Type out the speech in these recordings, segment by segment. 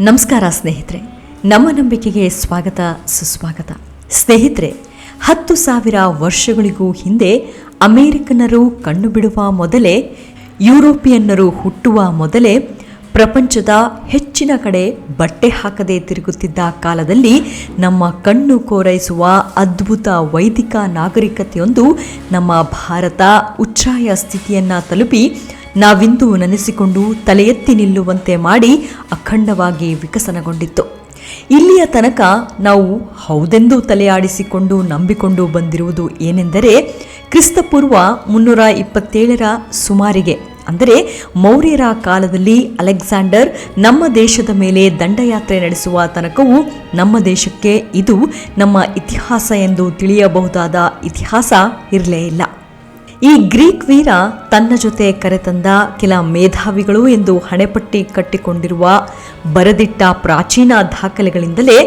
ನಮಸ್ಕಾರ ಸ್ನೇಹಿತರೆ, ನಮ್ಮ ನಂಬಿಕೆಗೆ ಸ್ವಾಗತ ಸುಸ್ವಾಗತ. ಸ್ನೇಹಿತರೆ, 10,000 ವರ್ಷಗಳಿಗೂ ಹಿಂದೆ ಅಮೇರಿಕನ್ನರು ಕಣ್ಣು ಬಿಡುವ ಮೊದಲೇ, ಯುರೋಪಿಯನ್ನರು ಹುಟ್ಟುವ ಮೊದಲೇ ಪ್ರಪಂಚದ ಹೆಚ್ಚಿನ ಕಡೆ ಬಟ್ಟೆ ಹಾಕದೆ ತಿರುಗುತ್ತಿದ್ದ ಕಾಲದಲ್ಲಿ ನಮ್ಮ ಕಣ್ಣು ಕೋರೈಸುವ ಅದ್ಭುತ ವೈದಿಕ ನಾಗರಿಕತೆಯೊಂದು ನಮ್ಮ ಭಾರತ ಉಚ್ಛ್ರಾಯ ಸ್ಥಿತಿಯನ್ನು ತಲುಪಿ ನಾವಿಂದು ನೆನೆಸಿಕೊಂಡು ತಲೆ ಎತ್ತಿ ನಿಲ್ಲುವಂತೆ ಮಾಡಿ ಅಖಂಡವಾಗಿ ವಿಕಸನಗೊಂಡಿತ್ತು. ಇಲ್ಲಿಯ ತನಕ ನಾವು ಹೌದೆಂದು ತಲೆಯಾಡಿಸಿಕೊಂಡು ನಂಬಿಕೊಂಡು ಬಂದಿರುವುದು ಏನೆಂದರೆ, ಕ್ರಿಸ್ತಪೂರ್ವ 327ರ ಸುಮಾರಿಗೆ, ಅಂದರೆ ಮೌರ್ಯರ ಕಾಲದಲ್ಲಿ ಅಲೆಕ್ಸಾಂಡರ್ ನಮ್ಮ ದೇಶದ ಮೇಲೆ ದಂಡಯಾತ್ರೆ ನಡೆಸುವ ತನಕವೂ ನಮ್ಮ ದೇಶಕ್ಕೆ ಇದು ನಮ್ಮ ಇತಿಹಾಸ ಎಂದು ತಿಳಿಯಬಹುದಾದ ಇತಿಹಾಸ ಇರಲೇ ಇಲ್ಲ. ಈ ಗ್ರೀಕ್ ವೀರ ತನ್ನ ಜೊತೆ ಕರೆತಂದ ಕೆಲ ಮೇಧಾವಿಗಳು ಎಂದು ಹಣೆಪಟ್ಟಿ ಕಟ್ಟಿಕೊಂಡಿರುವ ಬರೆದಿಟ್ಟ ಪ್ರಾಚೀನ ದಾಖಲೆಗಳಿಂದಲೇ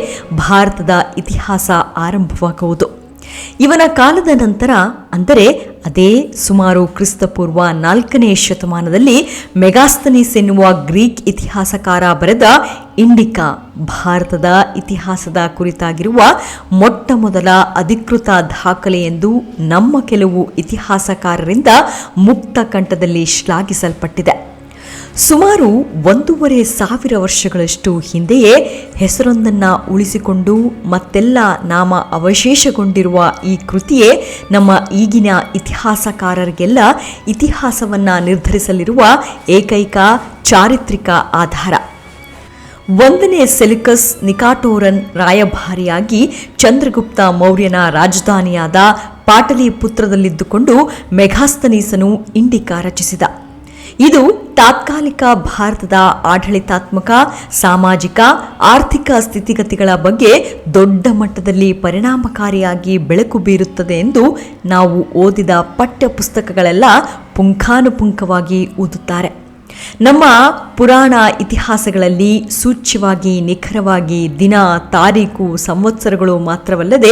ಭಾರತದ ಇತಿಹಾಸ ಆರಂಭವಾಗುವುದು. ಇವನ ಕಾಲದ ನಂತರ, ಅಂದರೆ ಅದೇ ಸುಮಾರು ಕ್ರಿಸ್ತಪೂರ್ವ 4ನೇ ಶತಮಾನದಲ್ಲಿ ಮೆಗಾಸ್ತನೀಸ್ ಎನ್ನುವ ಗ್ರೀಕ್ ಇತಿಹಾಸಕಾರ ಬರೆದ ಇಂಡಿಕಾ ಭಾರತದ ಇತಿಹಾಸದ ಕುರಿತಾಗಿರುವ ಮೊಟ್ಟ ಮೊದಲ ಅಧಿಕೃತ ದಾಖಲೆ ಎಂದು ನಮ್ಮ ಕೆಲವು ಇತಿಹಾಸಕಾರರಿಂದ ಮುಕ್ತ ಕಂಠದಲ್ಲಿ ಶ್ಲಾಘಿಸಲ್ಪಟ್ಟಿದೆ. ಸುಮಾರು 1,500 ವರ್ಷಗಳಷ್ಟು ಹಿಂದೆಯೇ ಹೆಸರೊಂದನ್ನು ಉಳಿಸಿಕೊಂಡು ಮತ್ತೆಲ್ಲ ನಾಮ ಅವಶೇಷಗೊಂಡಿರುವ ಈ ಕೃತಿಯೇ ನಮ್ಮ ಈಗಿನ ಇತಿಹಾಸಕಾರರಿಗೆಲ್ಲ ಇತಿಹಾಸವನ್ನು ನಿರ್ಧರಿಸಲಿರುವ ಏಕೈಕ ಚಾರಿತ್ರಿಕ ಆಧಾರ. 1ನೇ ಸೆಲ್ಯೂಕಸ್ ನಿಕಾಟೋರನ್ ರಾಯಭಾರಿಯಾಗಿ ಚಂದ್ರಗುಪ್ತ ಮೌರ್ಯನ ರಾಜಧಾನಿಯಾದ ಪಾಟಲಿಪುತ್ರದಲ್ಲಿದ್ದುಕೊಂಡು ಮೆಗಾಸ್ತನೀಸನು ಇಂಡಿಕಾ ರಚಿಸಿದ. ಇದು ತಾತ್ಕಾಲಿಕ ಭಾರತದ ಆಡಳಿತಾತ್ಮಕ, ಸಾಮಾಜಿಕ, ಆರ್ಥಿಕ ಸ್ಥಿತಿಗತಿಗಳ ಬಗ್ಗೆ ದೊಡ್ಡ ಮಟ್ಟದಲ್ಲಿ ಪರಿಣಾಮಕಾರಿಯಾಗಿ ಬೆಳಕು ಬೀರುತ್ತದೆ ಎಂದು ನಾವು ಓದಿದ ಪಠ್ಯ ಪುಸ್ತಕಗಳೆಲ್ಲ ಪುಂಖಾನುಪುಂಖವಾಗಿ ಓದುತ್ತಾರೆ. ನಮ್ಮ ಪುರಾಣ ಇತಿಹಾಸಗಳಲ್ಲಿ ಸೂಚ್ಯವಾಗಿ, ನಿಖರವಾಗಿ ದಿನ, ತಾರೀಕು, ಸಂವತ್ಸರಗಳು ಮಾತ್ರವಲ್ಲದೆ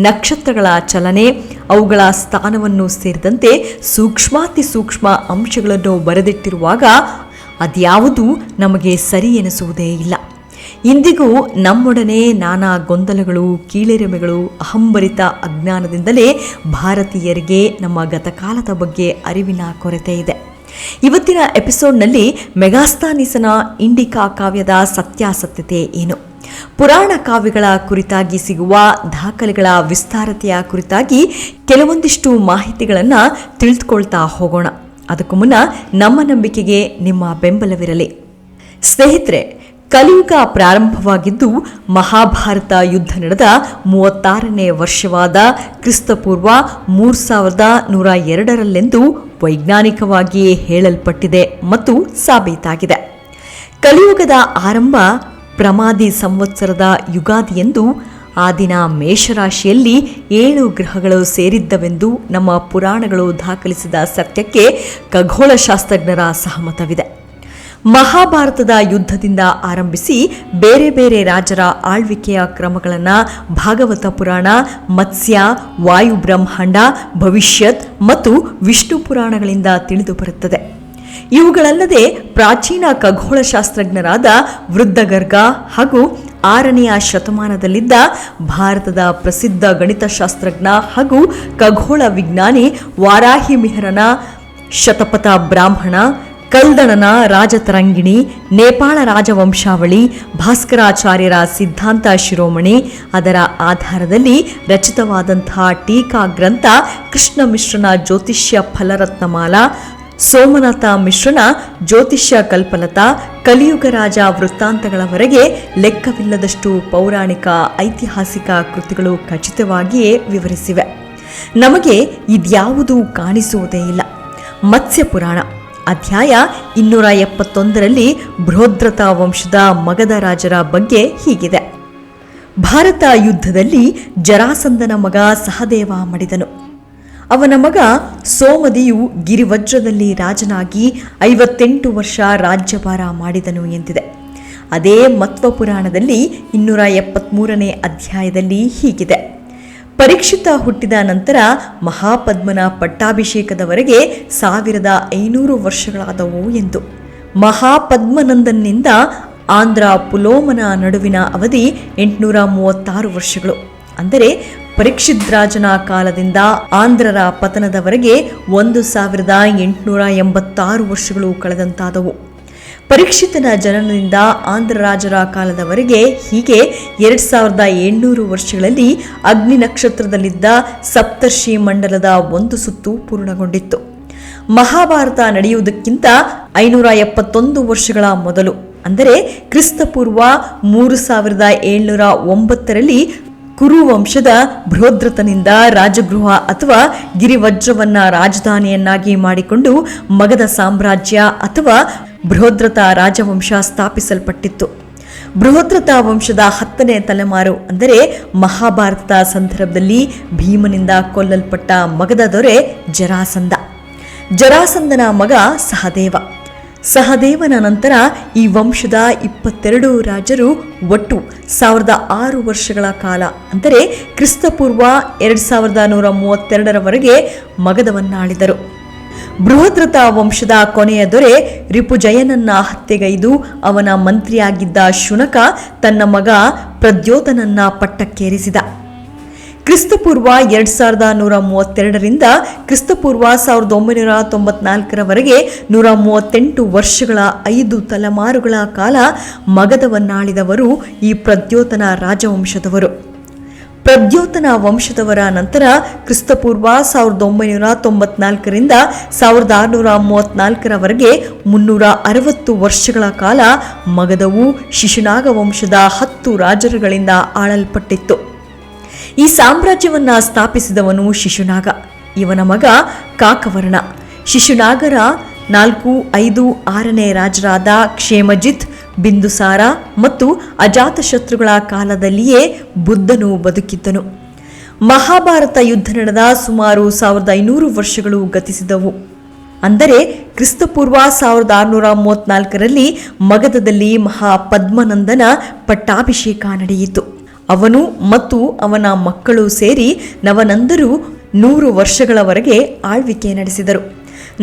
ನಕ್ಷತ್ರಗಳ ಚಲನೆ, ಅವುಗಳ ಸ್ಥಾನವನ್ನು ಸೇರಿದಂತೆ ಸೂಕ್ಷ್ಮಾತಿ ಸೂಕ್ಷ್ಮ ಅಂಶಗಳನ್ನು ಬರೆದಿಟ್ಟಿರುವಾಗ ಅದ್ಯಾವುದೂ ನಮಗೆ ಸರಿ ಎನಿಸುವುದೇ ಇಲ್ಲ. ಇಂದಿಗೂ ನಮ್ಮೊಡನೆ ನಾನಾ ಗೊಂದಲಗಳು, ಕೀಳೆರೆಮೆಗಳು, ಅಹಂಭರಿತ ಅಜ್ಞಾನದಿಂದಲೇ ಭಾರತೀಯರಿಗೆ ನಮ್ಮ ಗತಕಾಲದ ಬಗ್ಗೆ ಅರಿವಿನ ಕೊರತೆ ಇದೆ. ಇವತ್ತಿನ ಎಪಿಸೋಡ್ನಲ್ಲಿ ಮೆಗಾಸ್ತನೀಸನ ಇಂಡಿಕಾ ಕಾವ್ಯದ ಸತ್ಯಾಸತ್ಯತೆ ಏನು, ಪುರಾಣ ಕಾವ್ಯಗಳ ಕುರಿತಾಗಿ ಸಿಗುವ ದಾಖಲೆಗಳ ವಿಸ್ತಾರತೆಯ ಕುರಿತಾಗಿ ಕೆಲವೊಂದಿಷ್ಟು ಮಾಹಿತಿಗಳನ್ನು ತಿಳಿದುಕೊಳ್ತಾ ಹೋಗೋಣ. ಅದಕ್ಕೂ ಮುನ್ನ ನಮ್ಮ ನಂಬಿಕೆಗೆ ನಿಮ್ಮ ಬೆಂಬಲವಿರಲಿ. ಸ್ನೇಹಿತರೆ, ಕಲಿಯುಗ ಪ್ರಾರಂಭವಾಗಿದ್ದು ಮಹಾಭಾರತ ಯುದ್ಧ ನಡೆದ 36ನೇ ವರ್ಷವಾದ ಕ್ರಿಸ್ತಪೂರ್ವ 3102ರಲ್ಲೆಂದು ವೈಜ್ಞಾನಿಕವಾಗಿಯೇ ಹೇಳಲ್ಪಟ್ಟಿದೆ ಮತ್ತು ಸಾಬೀತಾಗಿದೆ. ಕಲಿಯುಗದ ಆರಂಭ ಪ್ರಮಾದಿ ಸಂವತ್ಸರದ ಯುಗಾದಿ ಎಂದು, ಆ ದಿನ ಮೇಷರಾಶಿಯಲ್ಲಿ 7 ಗ್ರಹಗಳು ಸೇರಿದ್ದವೆಂದು ನಮ್ಮ ಪುರಾಣಗಳು ದಾಖಲಿಸಿದ ಸತ್ಯಕ್ಕೆ ಖಗೋಳಶಾಸ್ತ್ರಜ್ಞರ ಸಹಮತವಿದೆ. ಮಹಾಭಾರತದ ಯುದ್ಧದಿಂದ ಆರಂಭಿಸಿ ಬೇರೆ ಬೇರೆ ರಾಜರ ಆಳ್ವಿಕೆಯ ಕ್ರಮಗಳನ್ನು ಭಾಗವತ ಪುರಾಣ, ಮತ್ಸ್ಯ, ವಾಯು ಬ್ರಹ್ಮಾಂಡ, ಭವಿಷ್ಯತ್ ಮತ್ತು ವಿಷ್ಣು ಪುರಾಣಗಳಿಂದ ತಿಳಿದು ಬರುತ್ತದೆ. ಇವುಗಳಲ್ಲದೆ ಪ್ರಾಚೀನ ಖಗೋಳಶಾಸ್ತ್ರಜ್ಞರಾದ ವೃದ್ಧಗರ್ಗ ಹಾಗೂ 6ನೆಯ ಶತಮಾನದಲ್ಲಿದ್ದ ಭಾರತದ ಪ್ರಸಿದ್ಧ ಗಣಿತಶಾಸ್ತ್ರಜ್ಞ ಹಾಗೂ ಖಗೋಳ ವಿಜ್ಞಾನಿ ವಾರಾಹಿಮಿಹಿರನ ಶತಪಥ ಬ್ರಾಹ್ಮಣ, ಕಲ್ದಣನ ರಾಜತರಂಗಿಣಿ, ನೇಪಾಳ ರಾಜವಂಶಾವಳಿ, ಭಾಸ್ಕರಾಚಾರ್ಯರ ಸಿದ್ಧಾಂತ ಶಿರೋಮಣಿ, ಅದರ ಆಧಾರದಲ್ಲಿ ರಚಿತವಾದಂತಹ ಟೀಕಾ ಗ್ರಂಥ ಕೃಷ್ಣ ಮಿಶ್ರನ ಜ್ಯೋತಿಷ್ಯ ಫಲರತ್ನಮಾಲಾ, ಸೋಮನಾಥ ಮಿಶ್ರನ ಜ್ಯೋತಿಷ್ಯ ಕಲ್ಪಲತಾ, ಕಲಿಯುಗ ರಾಜ ವೃತ್ತಾಂತಗಳವರೆಗೆ ಲೆಕ್ಕವಿಲ್ಲದಷ್ಟು ಪೌರಾಣಿಕ, ಐತಿಹಾಸಿಕ ಕೃತಿಗಳು ಖಚಿತವಾಗಿಯೇ ವಿವರಿಸಿವೆ. ನಮಗೆ ಇದ್ಯಾವುದೂ ಕಾಣಿಸುವುದೇ ಇಲ್ಲ. ಮತ್ಸ್ಯ ಪುರಾಣ ಅಧ್ಯಾಯ 271ರಲ್ಲಿ ಬೃಹದ್ರಥ ವಂಶದ ಮಗಧ ರಾಜರ ಬಗ್ಗೆ ಹೀಗಿದೆ: ಭಾರತ ಯುದ್ಧದಲ್ಲಿ ಜರಾಸಂಧನ ಮಗ ಸಹದೇವ ಮಡಿದನು. ಅವನ ಮಗ ಸೋಮದಿಯು ಗಿರಿವಜ್ರದಲ್ಲಿ ರಾಜನಾಗಿ 58 ವರ್ಷ ರಾಜ್ಯಭಾರ ಮಾಡಿದನು ಎಂದಿದೆ. ಅದೇ ಮತ್ವ ಪುರಾಣದಲ್ಲಿ 273ನೇ ಅಧ್ಯಾಯದಲ್ಲಿ ಹೀಗಿದೆ: ಪರೀಕ್ಷಿತ ಹುಟ್ಟಿದ ನಂತರ ಮಹಾಪದ್ಮನ ಪಟ್ಟಾಭಿಷೇಕದವರೆಗೆ 1500 ವರ್ಷಗಳಾದವು ಎಂದು. ಮಹಾಪದ್ಮನಂದನಿಂದ ಆಂಧ್ರ ಪುಲೋಮನ ನಡುವಿನ ಅವಧಿ 836 ವರ್ಷಗಳು. ಅಂದರೆ ಪರೀಕ್ಷಿತ್ ರಾಜನ ಕಾಲದಿಂದ ಆಂಧ್ರರ ಪತನದವರೆಗೆ 1886 ವರ್ಷಗಳು ಕಳೆದಂತಾದವು. ಪರೀಕ್ಷಿತನ ಜನನದಿಂದ ಆಂಧ್ರ ರಾಜರ ಕಾಲದವರೆಗೆ ಹೀಗೆ 2700 ವರ್ಷಗಳಲ್ಲಿ ಅಗ್ನಿ ನಕ್ಷತ್ರದಲ್ಲಿದ್ದ ಸಪ್ತರ್ಷಿ ಮಂಡಲದ ಒಂದು ಸುತ್ತು ಪೂರ್ಣಗೊಂಡಿತ್ತು. ಮಹಾಭಾರತ ನಡೆಯುವುದಕ್ಕಿಂತ 571 ವರ್ಷಗಳ ಮೊದಲು, ಅಂದರೆ ಕ್ರಿಸ್ತಪೂರ್ವ 3709ರಲ್ಲಿ ಕುರುವಂಶದ ಬೃಹದ್ರಥನಿಂದ ರಾಜಗೃಹ ಅಥವಾ ಗಿರಿವಜ್ರವನ್ನ ರಾಜಧಾನಿಯನ್ನಾಗಿ ಮಾಡಿಕೊಂಡು ಮಗಧ ಸಾಮ್ರಾಜ್ಯ ಅಥವಾ ಬೃಹದ್ರಥ ರಾಜವಂಶ ಸ್ಥಾಪಿಸಲ್ಪಟ್ಟಿತ್ತು. ಬೃಹದ್ರಥ ವಂಶದ 10ನೇ ತಲೆಮಾರು, ಅಂದರೆ ಮಹಾಭಾರತದ ಸಂದರ್ಭದಲ್ಲಿ ಭೀಮನಿಂದ ಕೊಲ್ಲಲ್ಪಟ್ಟ ಮಗಧ ದೊರೆ ಜರಾಸಂಧ. ಜರಾಸಂಧನ ಮಗ ಸಹದೇವ. ಸಹದೇವನ ನಂತರ ಈ ವಂಶದ 22 ರಾಜರು ಒಟ್ಟು 1006 ವರ್ಷಗಳ ಕಾಲ, ಅಂದರೆ ಕ್ರಿಸ್ತಪೂರ್ವ 2132ರವರೆಗೆ ಮಗಧವನ್ನಾಳಿದರು. ಬೃಹದ್ರಥ ವಂಶದ ಕೊನೆಯ ದೊರೆ ರಿಪುಜಯನನ್ನ ಹತ್ಯೆಗೈದು ಅವನ ಮಂತ್ರಿಯಾಗಿದ್ದ ಶುನಕ ತನ್ನ ಮಗ ಪ್ರದ್ಯೋತನನ್ನ ಪಟ್ಟಕ್ಕೇರಿಸಿದ. ಕ್ರಿಸ್ತಪೂರ್ವ 2132ರಿಂದ ಕ್ರಿಸ್ತಪೂರ್ವ 1994ರವರೆಗೆ 138 ವರ್ಷಗಳ 5 ತಲೆಮಾರುಗಳ ಕಾಲ ಮಗಧವನ್ನಾಳಿದವರು ಈ ಪ್ರದ್ಯೋತನ ರಾಜವಂಶದವರು. ಪ್ರದ್ಯೋತನ ವಂಶದವರ ನಂತರ ಕ್ರಿಸ್ತಪೂರ್ವ 1994ರಿಂದ 1634ರವರೆಗೆ 360 ವರ್ಷಗಳ ಕಾಲ ಮಗಧವು ಶಿಶುನಾಗ ವಂಶದ 10 ರಾಜರುಗಳಿಂದ ಆಳಲ್ಪಟ್ಟಿತ್ತು. ಈ ಸಾಮ್ರಾಜ್ಯವನ್ನ ಸ್ಥಾಪಿಸಿದವನು ಶಿಶುನಾಗ. ಇವನ ಮಗ ಕಾಕವರ್ಣ. ಶಿಶುನಾಗರ 4, 5, 6ನೇ ರಾಜರಾದ ಕ್ಷೇಮಜಿತ್, ಬಿಂದುಸಾರ ಮತ್ತು ಅಜಾತಶತ್ರುಗಳ ಕಾಲದಲ್ಲಿಯೇ ಬುದ್ಧನು ಬದುಕಿದ್ದನು. ಮಹಾಭಾರತ ಯುದ್ಧ ನಡೆದ ಸುಮಾರು 1500 ವರ್ಷಗಳು ಗತಿಸಿದವು. ಅಂದರೆ ಕ್ರಿಸ್ತಪೂರ್ವ 1634ರಲ್ಲಿ ಮಗಧದಲ್ಲಿ ಮಹಾಪದ್ಮನಂದನ ಪಟ್ಟಾಭಿಷೇಕ ನಡೆಯಿತು. ಅವನು ಮತ್ತು ಅವನ ಮಕ್ಕಳು ಸೇರಿ ನವನಂದರು 100 ವರ್ಷಗಳವರೆಗೆ ಆಳ್ವಿಕೆ ನಡೆಸಿದರು.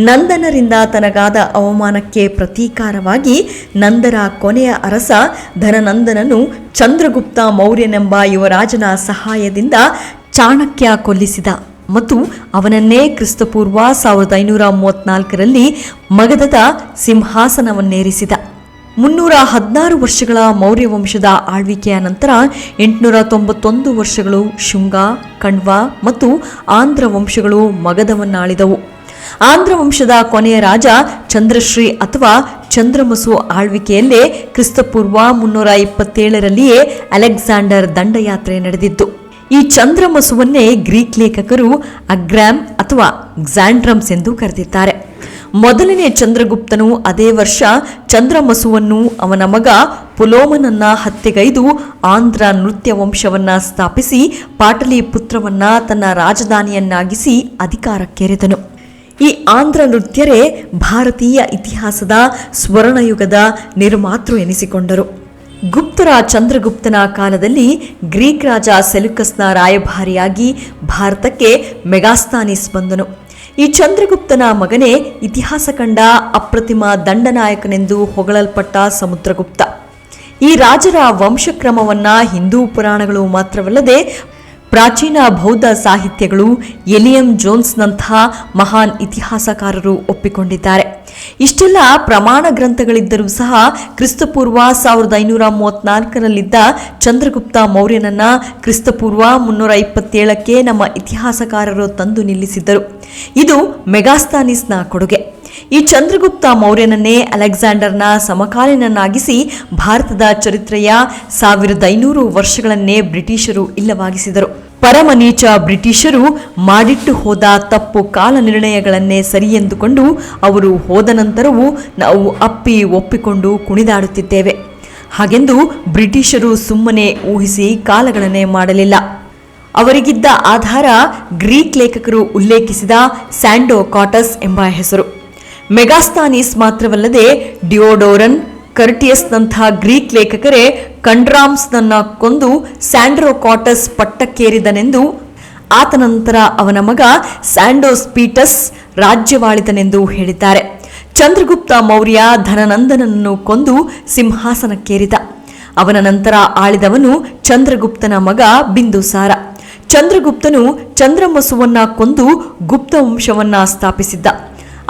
ನಂದನರಿಂದ ತನಗಾದ ಅವಮಾನಕ್ಕೆ ಪ್ರತೀಕಾರವಾಗಿ ನಂದರ ಕೊನೆಯ ಅರಸ ಧನನಂದನನು ಚಂದ್ರಗುಪ್ತ ಮೌರ್ಯನೆಂಬ ಯುವರಾಜನ ಸಹಾಯದಿಂದ ಚಾಣಕ್ಯ ಕೊಲ್ಲಿಸಿದ ಮತ್ತು ಅವನನ್ನೇ ಕ್ರಿಸ್ತಪೂರ್ವ 1534ರಲ್ಲಿ ಮಗಧದ ಸಿಂಹಾಸನವನ್ನೇರಿಸಿದ. 316 ವರ್ಷಗಳ ಮೌರ್ಯ ವಂಶದ ಆಳ್ವಿಕೆಯ ನಂತರ 891 ವರ್ಷಗಳು ಶುಂಗ, ಕಣ್ವ ಮತ್ತು ಆಂಧ್ರ ವಂಶಗಳು ಮಗಧವನ್ನಾಳಿದವು. ಆಂಧ್ರ ವಂಶದ ಕೊನೆಯ ರಾಜ ಚಂದ್ರಶ್ರೀ ಅಥವಾ ಚಂದ್ರಮಸು ಆಳ್ವಿಕೆಯಲ್ಲೇ ಕ್ರಿಸ್ತಪೂರ್ವ 327ರಲ್ಲಿಯೇ ಅಲೆಕ್ಸಾಂಡರ್ ದಂಡಯಾತ್ರೆ ನಡೆದಿತ್ತು. ಈ ಚಂದ್ರಮಸುವನ್ನೇ ಗ್ರೀಕ್ ಲೇಖಕರು ಅಗ್ರಾಮ್ ಅಥವಾ ಕ್ಸಾಂಡ್ರಮ್ಸ್ ಎಂದು ಕರೆದಿದ್ದಾರೆ. ಮೊದಲನೇ ಚಂದ್ರಗುಪ್ತನು ಅದೇ ವರ್ಷ ಚಂದ್ರಮಸುವನ್ನು ಅವನ ಮಗ ಪುಲೋಮನನ್ನ ಹತ್ಯೆಗೈದು ಆಂಧ್ರ ನೃತ್ಯ ವಂಶವನ್ನ ಸ್ಥಾಪಿಸಿ ಪಾಟಲಿಪುತ್ರವನ್ನ ತನ್ನ ರಾಜಧಾನಿಯನ್ನಾಗಿಸಿ ಅಧಿಕಾರಕ್ಕೇರಿದನು. ಈ ಆಂಧ್ರ ನೃತ್ಯರೇ ಭಾರತೀಯ ಇತಿಹಾಸದ ಸ್ವರ್ಣಯುಗದ ನಿರ್ಮಾತೃ ಎನಿಸಿಕೊಂಡರು. ಗುಪ್ತರ ಚಂದ್ರಗುಪ್ತನ ಕಾಲದಲ್ಲಿ ಗ್ರೀಕ್ ರಾಜ ಸೆಲ್ಯೂಕಸ್ನ ರಾಯಭಾರಿಯಾಗಿ ಭಾರತಕ್ಕೆ ಮೆಗಾಸ್ತಾನಿಸ್ ಬಂದನು. ಈ ಚಂದ್ರಗುಪ್ತನ ಮಗನೇ ಇತಿಹಾಸ ಕಂಡ ಅಪ್ರತಿಮ ದಂಡನಾಯಕನೆಂದು ಹೊಗಳಲ್ಪಟ್ಟ ಸಮುದ್ರಗುಪ್ತ. ಈ ರಾಜರ ವಂಶಕ್ರಮವನ್ನ ಹಿಂದೂ ಪುರಾಣಗಳು ಮಾತ್ರವಲ್ಲದೆ ಪ್ರಾಚೀನ ಬೌದ್ಧ ಸಾಹಿತ್ಯಗಳು, ಎಲಿಯಂ ಜೋನ್ಸ್ನಂತಹ ಮಹಾನ್ ಇತಿಹಾಸಕಾರರು ಒಪ್ಪಿಕೊಂಡಿದ್ದಾರೆ. ಇಷ್ಟೆಲ್ಲ ಪ್ರಮಾಣ ಗ್ರಂಥಗಳಿದ್ದರೂ ಸಹ ಕ್ರಿಸ್ತಪೂರ್ವ 1534ರಲ್ಲಿದ್ದ ಚಂದ್ರಗುಪ್ತ ಮೌರ್ಯನನ್ನ ಕ್ರಿಸ್ತಪೂರ್ವ 327ಕ್ಕೆ ನಮ್ಮ ಇತಿಹಾಸಕಾರರು ತಂದು ನಿಲ್ಲಿಸಿದ್ದರು. ಇದು ಮೆಗಾಸ್ತಾನಿಸ್ನ ಕೊಡುಗೆ. ಈ ಚಂದ್ರಗುಪ್ತ ಮೌರ್ಯನನ್ನೇ ಅಲೆಕ್ಸಾಂಡರ್ನ ಸಮಕಾಲೀನನ್ನಾಗಿಸಿ ಭಾರತದ ಚರಿತ್ರೆಯ 1500 ವರ್ಷಗಳನ್ನೇ ಬ್ರಿಟಿಷರು ಇಲ್ಲವಾಗಿಸಿದರು. ಪರಮನೀಚ ಬ್ರಿಟಿಷರು ಮಾಡಿಟ್ಟು ಹೋದ ತಪ್ಪು ಕಾಲ ನಿರ್ಣಯಗಳನ್ನೇ ಸರಿಯೆಂದುಕೊಂಡು ಅವರು ಹೋದ ನಂತರವೂ ನಾವು ಅಪ್ಪಿ ಒಪ್ಪಿಕೊಂಡು ಕುಣಿದಾಡುತ್ತಿದ್ದೇವೆ. ಹಾಗೆಂದು ಬ್ರಿಟಿಷರು ಸುಮ್ಮನೆ ಊಹಿಸಿ ಕಾಲಗಣನೆ ಮಾಡಲಿಲ್ಲ. ಅವರಿಗಿದ್ದ ಆಧಾರ ಗ್ರೀಕ್ ಲೇಖಕರು ಉಲ್ಲೇಖಿಸಿದ ಸ್ಯಾಂಡೋ ಕಾಟಸ್ ಎಂಬ ಹೆಸರು. ಮೆಗಾಸ್ತಾನಿಸ್ ಮಾತ್ರವಲ್ಲದೆ ಡಿಯೋಡೋರನ್, ಕರ್ಟಿಯಸ್ನಂಥ ಗ್ರೀಕ್ ಲೇಖಕರೇ ಕಂಡ್ರಾಮ್ಸ್ನನ್ನ ಕೊಂದು ಸ್ಯಾಂಡ್ರೋಕಾಟಸ್ ಪಟ್ಟಕ್ಕೇರಿದನೆಂದು, ಆತನಂತರ ಅವನ ಮಗ ಸ್ಯಾಂಡೋಸ್ಪೀಟಸ್ ರಾಜ್ಯವಾಳಿದನೆಂದು ಹೇಳಿದ್ದಾರೆ. ಚಂದ್ರಗುಪ್ತ ಮೌರ್ಯ ಧನನಂದನನ್ನು ಕೊಂದು ಸಿಂಹಾಸನಕ್ಕೇರಿದ. ಅವನ ನಂತರ ಆಳಿದವನು ಚಂದ್ರಗುಪ್ತನ ಮಗ ಬಿಂದುಸಾರ. ಚಂದ್ರಗುಪ್ತನು ಚಂದ್ರಮಸುವನ್ನ ಕೊಂದು ಗುಪ್ತ ವಂಶವನ್ನ ಸ್ಥಾಪಿಸಿದ್ದ.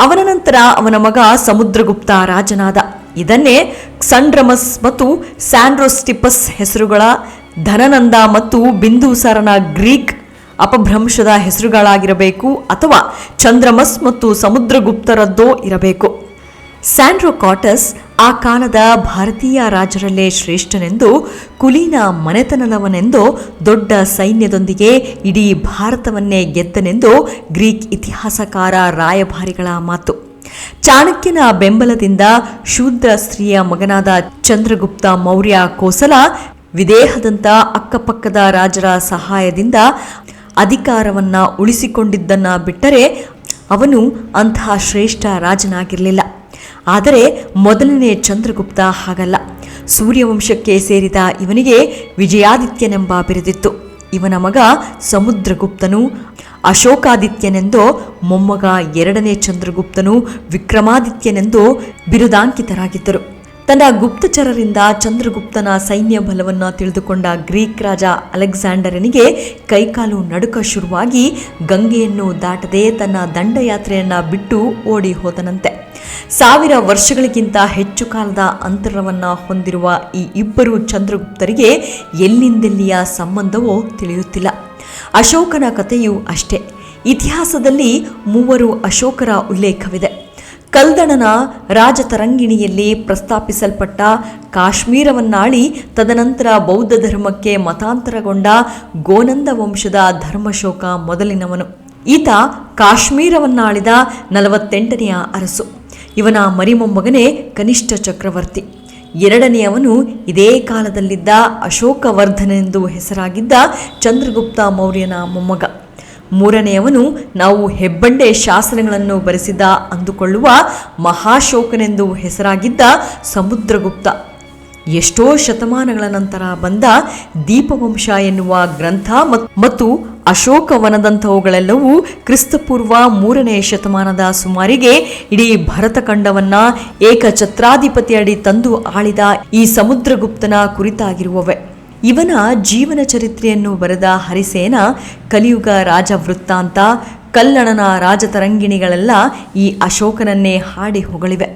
ಅವನ ನಂತರ ಅವನ ಮಗ ಸಮುದ್ರಗುಪ್ತ ರಾಜನಾದ. ಇದನ್ನೇ ಕ್ಸಂಡ್ರಮಸ್ ಮತ್ತು ಸ್ಯಾಂಡ್ರೋಸ್ಟಿಪಸ್ ಹೆಸರುಗಳ ಧನನಂದ ಮತ್ತು ಬಿಂದುಸಾರನ ಗ್ರೀಕ್ ಅಪಭ್ರಂಶದ ಹೆಸರುಗಳಾಗಿರಬೇಕು ಅಥವಾ ಚಂದ್ರಮಸ್ ಮತ್ತು ಸಮುದ್ರಗುಪ್ತರದ್ದೋ ಇರಬೇಕು. ಸ್ಯಾಂಡ್ರೋಕಾಟಸ್ ಆ ಕಾಲದ ಭಾರತೀಯ ರಾಜರಲ್ಲೇ ಶ್ರೇಷ್ಠನೆಂದು, ಕುಲೀನ ಮನೆತನದವನೆಂದು, ದೊಡ್ಡ ಸೈನ್ಯದೊಂದಿಗೆ ಇಡೀ ಭಾರತವನ್ನೇ ಗೆದ್ದನೆಂದು ಗ್ರೀಕ್ ಇತಿಹಾಸಕಾರ ರಾಯಭಾರಿಗಳ ಮಾತು. ಚಾಣಕ್ಯನ ಬೆಂಬಲದಿಂದ ಶೂದ್ರ ಸ್ತ್ರೀಯ ಮಗನಾದ ಚಂದ್ರಗುಪ್ತ ಮೌರ್ಯ ಕೋಸಲ ವಿದೇಹದಂತ ಅಕ್ಕಪಕ್ಕದ ರಾಜರ ಸಹಾಯದಿಂದ ಅಧಿಕಾರವನ್ನ ಉಳಿಸಿಕೊಂಡಿದ್ದನ್ನ ಬಿಟ್ಟರೆ ಅವನು ಅಂತಹ ಶ್ರೇಷ್ಠ ರಾಜನಾಗಿರಲಿಲ್ಲ. ಆದರೆ ಮೊದಲನೇ ಚಂದ್ರಗುಪ್ತ ಹಾಗಲ್ಲ. ಸೂರ್ಯವಂಶಕ್ಕೆ ಸೇರಿದ ಇವನಿಗೆ ವಿಜಯಾದಿತ್ಯನೆಂಬ ಬಿರುದಿತ್ತು. ಇವನ ಮಗ ಸಮುದ್ರಗುಪ್ತನು ಅಶೋಕಾದಿತ್ಯನೆಂದೋ, ಮೊಮ್ಮಗ ಎರಡನೇ ಚಂದ್ರಗುಪ್ತನು ವಿಕ್ರಮಾದಿತ್ಯನೆಂದೋ ಬಿರುದಾಂಕಿತರಾಗಿದ್ದರು. ತನ್ನ ಗುಪ್ತಚರರಿಂದ ಚಂದ್ರಗುಪ್ತನ ಸೈನ್ಯ ಬಲವನ್ನು ತಿಳಿದುಕೊಂಡ ಗ್ರೀಕ್ ರಾಜ ಅಲೆಕ್ಸಾಂಡರನಿಗೆ ಕೈಕಾಲು ನಡುಕ ಶುರುವಾಗಿ ಗಂಗೆಯನ್ನು ದಾಟದೆ ತನ್ನ ದಂಡಯಾತ್ರೆಯನ್ನ ಬಿಟ್ಟು ಓಡಿ ಹೋದನಂತೆ. 1000 ವರ್ಷಗಳಿಗಿಂತ ಹೆಚ್ಚು ಕಾಲದ ಅಂತರವನ್ನು ಹೊಂದಿರುವ ಈ ಇಬ್ಬರು ಚಂದ್ರಗುಪ್ತರಿಗೆ ಎಲ್ಲಿಂದೆಲ್ಲಿಯ ಸಂಬಂಧವೋ ತಿಳಿಯುತ್ತಿಲ್ಲ. ಅಶೋಕನ ಕಥೆಯೂ ಅಷ್ಟೇ. ಇತಿಹಾಸದಲ್ಲಿ 3 ಅಶೋಕರ ಉಲ್ಲೇಖವಿದೆ. ಕಲ್ದಣನ ರಾಜತರಂಗಿಣಿಯಲ್ಲಿ ಪ್ರಸ್ತಾಪಿಸಲ್ಪಟ್ಟ ಕಾಶ್ಮೀರವನ್ನಾಳಿ ತದನಂತರ ಬೌದ್ಧ ಧರ್ಮಕ್ಕೆ ಮತಾಂತರಗೊಂಡ ಗೋನಂದ ವಂಶದ ಧರ್ಮಶೋಕ ಮೊದಲಿನವನು. ಈತ ಕಾಶ್ಮೀರವನ್ನಾಳಿದ 48ನೆಯ ಅರಸು. ಇವನ ಮರಿಮೊಮ್ಮಗನೇ ಕನಿಷ್ಠ ಚಕ್ರವರ್ತಿ. ಎರಡನೆಯವನು ಇದೇ ಕಾಲದಲ್ಲಿದ್ದ ಅಶೋಕವರ್ಧನೆಂದು ಹೆಸರಾಗಿದ್ದ ಚಂದ್ರಗುಪ್ತ ಮೌರ್ಯನ ಮೊಮ್ಮಗ. ಮೂರನೆಯವನು ನಾವು ಹೆಬ್ಬಂಡೆ ಶಾಸನಗಳನ್ನು ಬರೆಸಿದ ಅಂದುಕೊಳ್ಳುವ ಮಹಾಶೋಕನೆಂದು ಹೆಸರಾಗಿದ್ದ ಸಮುದ್ರಗುಪ್ತ. ಎಷ್ಟೋ ಶತಮಾನಗಳ ನಂತರ ಬಂದ ದೀಪವಂಶ ಎನ್ನುವ ಗ್ರಂಥ ಮತ್ತು ಅಶೋಕವನದಂಥವುಗಳೆಲ್ಲವೂ ಕ್ರಿಸ್ತಪೂರ್ವ 3ನೇ ಶತಮಾನದ ಸುಮಾರಿಗೆ ಇಡೀ ಭರತಖಂಡವನ್ನ ಏಕಛತ್ರಾಧಿಪತಿಯಡಿ ತಂದು ಆಳಿದ ಈ ಸಮುದ್ರಗುಪ್ತನ ಕುರಿತಾಗಿರುವವೆ. ಇವನ ಜೀವನ ಚರಿತ್ರೆಯನ್ನು ಬರೆದ ಹರಿಸೇನ, ಕಲಿಯುಗ ರಾಜ ವೃತ್ತಾಂತ, ಕಲ್ಲಣನ ರಾಜತರಂಗಿಣಿಗಳೆಲ್ಲ ಈ ಅಶೋಕನನ್ನೇ ಹಾಡಿ ಹೊಗಳಿವೆ.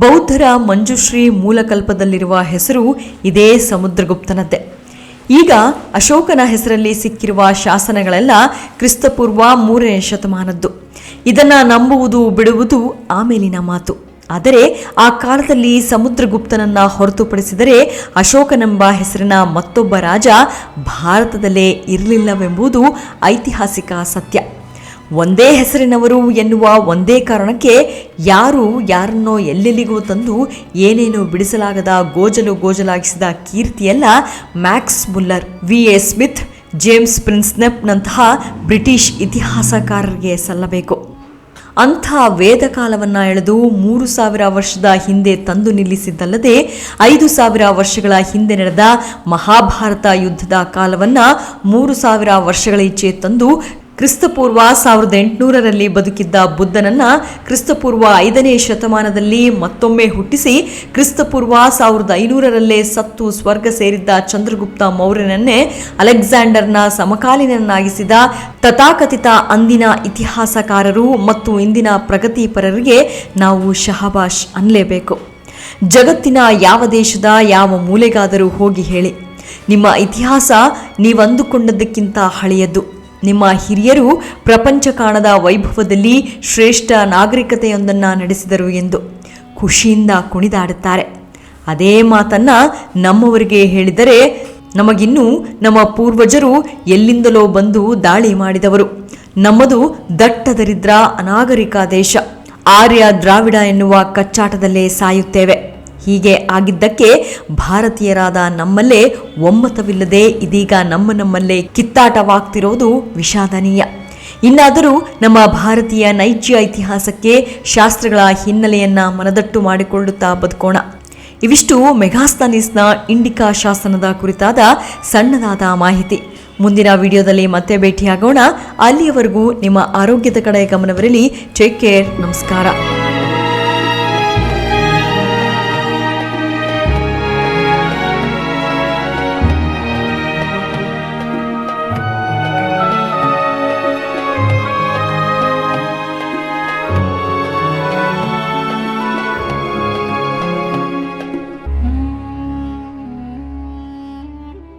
ಬೌದ್ಧರ ಮಂಜುಶ್ರೀ ಮೂಲಕಲ್ಪದಲ್ಲಿರುವ ಹೆಸರು ಇದೇ ಸಮುದ್ರಗುಪ್ತನದ್ದೇ. ಈಗ ಅಶೋಕನ ಹೆಸರಲ್ಲಿ ಸಿಕ್ಕಿರುವ ಶಾಸನಗಳೆಲ್ಲ ಕ್ರಿಸ್ತಪೂರ್ವ 3ನೇ ಶತಮಾನದ್ದು. ಇದನ್ನು ನಂಬುವುದು ಬಿಡುವುದು ಆಮೇಲಿನ ಮಾತು. ಆದರೆ ಆ ಕಾಲದಲ್ಲಿ ಸಮುದ್ರಗುಪ್ತನನ್ನ ಹೊರತುಪಡಿಸಿದರೆ ಅಶೋಕನೆಂಬ ಹೆಸರಿನ ಮತ್ತೊಬ್ಬ ರಾಜ ಭಾರತದಲ್ಲೇ ಇರಲಿಲ್ಲವೆಂಬುದು ಐತಿಹಾಸಿಕ ಸತ್ಯ. ಒಂದೇ ಹೆಸರಿನವರು ಎನ್ನುವ ಒಂದೇ ಕಾರಣಕ್ಕೆ ಯಾರು ಯಾರನ್ನೋ ಎಲ್ಲೆಲ್ಲಿಗೂ ತಂದು ಏನೇನು ಬಿಡಿಸಲಾಗದ ಗೋಜಲಾಗಿಸಿದ ಕೀರ್ತಿಯೆಲ್ಲ Max Muller, V A. Smith, James ಪ್ರಿನ್ಸ್ನೆಪ್ನಂತಹ ಬ್ರಿಟಿಷ್ ಇತಿಹಾಸಕಾರರಿಗೆ ಸಲ್ಲಬೇಕು. ಅಂಥ ವೇದ ಕಾಲವನ್ನು ಎಳೆದು 3000 ವರ್ಷದ ಹಿಂದೆ ತಂದು ನಿಲ್ಲಿಸಿದ್ದಲ್ಲದೆ 5000 ವರ್ಷಗಳ ಹಿಂದೆ ನಡೆದ ಮಹಾಭಾರತ ಯುದ್ಧದ ಕಾಲವನ್ನು 3000 ವರ್ಷಗಳ ಈಚೆ ತಂದು ಕ್ರಿಸ್ತಪೂರ್ವ 1800ರಲ್ಲಿ ಬದುಕಿದ್ದ ಬುದ್ಧನನ್ನ ಕ್ರಿಸ್ತಪೂರ್ವ 5ನೇ ಶತಮಾನದಲ್ಲಿ ಮತ್ತೊಮ್ಮೆ ಹುಟ್ಟಿಸಿ ಕ್ರಿಸ್ತಪೂರ್ವ 1500ರಲ್ಲೇ ಸತ್ತು ಸ್ವರ್ಗ ಸೇರಿದ್ದ ಚಂದ್ರಗುಪ್ತ ಮೌರ್ಯನನ್ನೇ ಅಲೆಕ್ಸಾಂಡರ್ನ ಸಮಕಾಲೀನನ್ನಾಗಿಸಿದ ತಥಾಕಥಿತ ಅಂದಿನ ಇತಿಹಾಸಕಾರರು ಮತ್ತು ಇಂದಿನ ಪ್ರಗತಿಪರರಿಗೆ ನಾವು ಶಹಬಾಷ್ ಅನ್ನಲೇಬೇಕು. ಜಗತ್ತಿನ ಯಾವ ದೇಶದ ಯಾವ ಮೂಲೆಗಾದರೂ ಹೋಗಿ ಹೇಳಿ, ನಿಮ್ಮ ಇತಿಹಾಸ ನೀವಂದುಕೊಂಡದ್ದಕ್ಕಿಂತ ಹಳೆಯದ್ದು. ನಿಮ್ಮ ಹಿರಿಯರು ಪ್ರಪಂಚ ಕಾಣದ ವೈಭವದಲ್ಲಿ ಶ್ರೇಷ್ಠ ನಾಗರಿಕತೆಯೊಂದನ್ನು ನಡೆಸಿದರು ಎಂದು ಖುಷಿಯಿಂದ ಕುಣಿದಾಡುತ್ತಾರೆ. ಅದೇ ಮಾತನ್ನು ನಮ್ಮವರಿಗೆ ಹೇಳಿದರೆ ನಮಗಿನ್ನೂ ನಮ್ಮ ಪೂರ್ವಜರು ಎಲ್ಲಿಂದಲೋ ಬಂದು ದಾಳಿ ಮಾಡಿದವರು, ನಮ್ಮದು ದಟ್ಟ ದರಿದ್ರ ಅನಾಗರಿಕ ದೇಶ, ಆರ್ಯ ದ್ರಾವಿಡ ಎನ್ನುವ ಕಚ್ಚಾಟದಲ್ಲೇ ಸಾಯುತ್ತೇವೆ. ಹೀಗೆ ಆಗಿದ್ದಕ್ಕೆ ಭಾರತೀಯರಾದ ನಮ್ಮಲ್ಲೇ ಒಮ್ಮತವಿಲ್ಲದೆ ಇದೀಗ ನಮ್ಮಲ್ಲೇ ಕಿತ್ತಾಟವಾಗ್ತಿರೋದು ವಿಷಾದನೀಯ. ಇನ್ನಾದರೂ ನಮ್ಮ ಭಾರತೀಯ ನೈಜ ಇತಿಹಾಸಕ್ಕೆ ಶಾಸ್ತ್ರಗಳ ಹಿನ್ನೆಲೆಯನ್ನು ಮನದಟ್ಟು ಮಾಡಿಕೊಳ್ಳುತ್ತಾ ಬದುಕೋಣ. ಇವಿಷ್ಟು ಮೆಗಾಸ್ತಾನಿಸ್ನ ಇಂಡಿಕಾ ಶಾಸನದ ಕುರಿತಾದ ಸಣ್ಣದಾದ ಮಾಹಿತಿ. ಮುಂದಿನ ವಿಡಿಯೋದಲ್ಲಿ ಮತ್ತೆ ಭೇಟಿಯಾಗೋಣ. ಅಲ್ಲಿಯವರೆಗೂ ನಿಮ್ಮ ಆರೋಗ್ಯದ ಕಡೆ ಗಮನವಿರಲಿ. Take care. ನಮಸ್ಕಾರ.